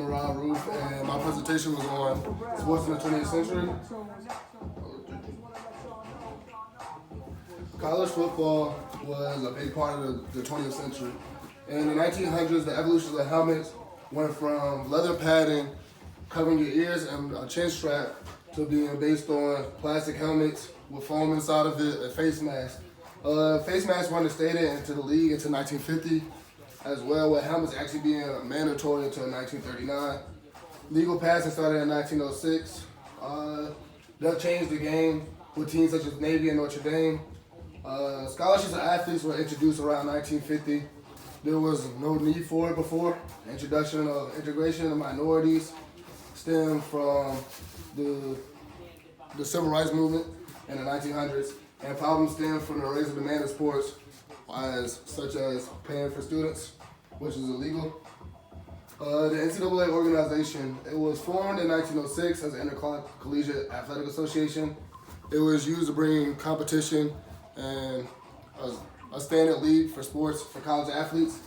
Marad Roof, and my presentation was on sports in the 20th century. College football was a big part of the 20th century. In the 1900s, the evolution of the helmets went from leather padding covering your ears and a chin strap to being based on plastic helmets with foam inside of it and face masks. Face masks weren't instated into the league until 1950 as well, with helmets actually being mandatory until 1939. Legal passing started in 1906. That changed the game with teams such as Navy and Notre Dame. Scholarships of athletes were introduced around 1950. There was no need for it before. Introduction of integration of minorities stemmed from the civil rights movement in the 1900s, and problems stemmed from the raising demand of sports, such as paying for students, which is illegal. The NCAA organization, it was formed in 1906 as the Intercollegiate Athletic Association. It was used to bring competition and a standard league for sports for college athletes.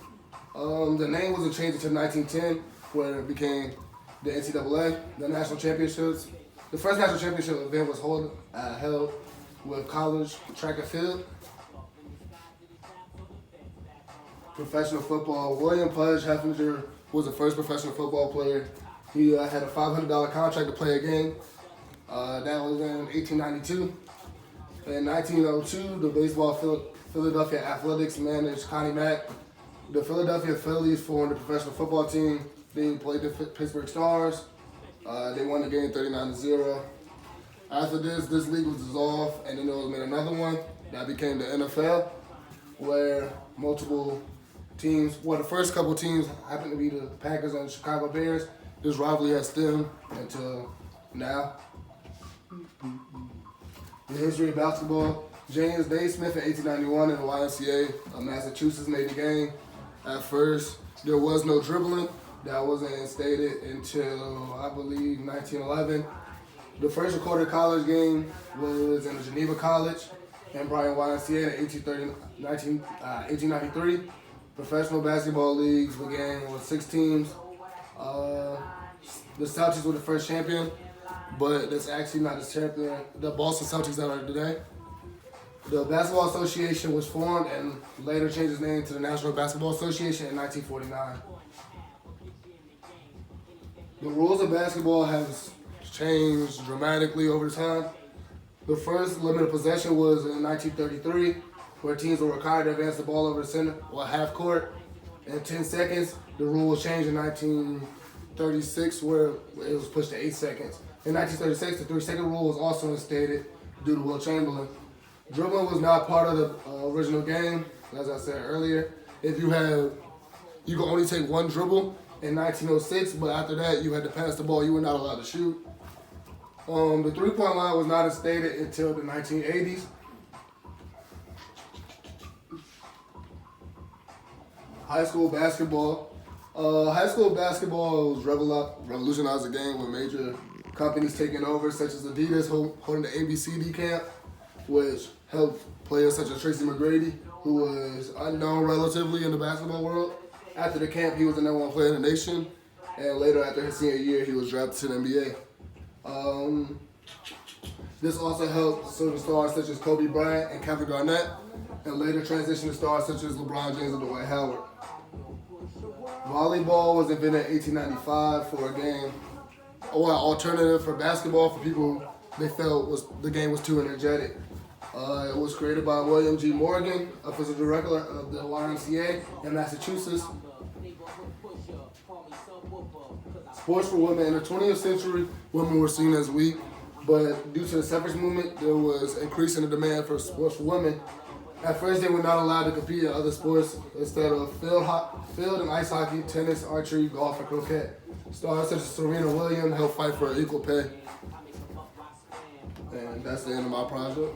The name wasn't changed until 1910, where it became the NCAA. The national championships. The first national championship event was held with college track and field. Professional football. William Pudge Heffinger was the first professional football player. He had a $500 contract to play a game. That was in 1892. In 1902, the baseball Philadelphia Athletics managed Connie Mack. The Philadelphia Phillies formed a professional football team. They played the Pittsburgh Stars. They won the game 39-0. After this league was dissolved, and then there was made another one that became the NFL, where multiple teams, the first couple teams happened to be the Packers and the Chicago Bears. This rivalry has stemmed until now. The history of basketball. James Naismith in 1891 in the YMCA of Massachusetts made the game. At first, there was no dribbling. That wasn't instated until, I believe, 1911. The first recorded college game was in the Geneva College in Bryan YMCA in 1893. Professional basketball leagues began with 6 teams. The Celtics were the first champion, but that's actually not the champion. The Boston Celtics that are today. The Basketball Association was formed and later changed its name to the National Basketball Association in 1949. The rules of basketball have changed dramatically over time. The first limited possession was in 1933, where teams were required to advance the ball over the center or half court in 10 seconds. The rule was changed in 1936, where it was pushed to 8 seconds. In 1936, the 3-second rule was also instated due to Will Chamberlain. Dribbling was not part of the original game, as I said earlier. You could only take one dribble in 1906, but after that, you had to pass the ball. You were not allowed to shoot. The three-point line was not instated until the 1980s. High school basketball. High school basketball was revolutionized the game with major companies taking over, such as Adidas holding the ABCD camp, which helped players such as Tracy McGrady, who was unknown relatively in the basketball world. After the camp, he was the #1 player in the nation, and later after his senior year, he was drafted to the NBA. This also helped certain stars such as Kobe Bryant and Kevin Garnett, and later transitioned to stars such as LeBron James and Dwight Howard. Volleyball was invented in 1895 for a game, or an alternative for basketball for people they felt the game was too energetic. It was created by William G. Morgan, a physical director of the YMCA in Massachusetts. Sports for women. In the 20th century, women were seen as weak, but due to the suffrage movement, there was increase in the demand for sports for women. At first, they were not allowed to compete in other sports instead of field and ice hockey, tennis, archery, golf, and croquet. Stars such as Serena Williams helped fight for equal pay. And that's the end of my project.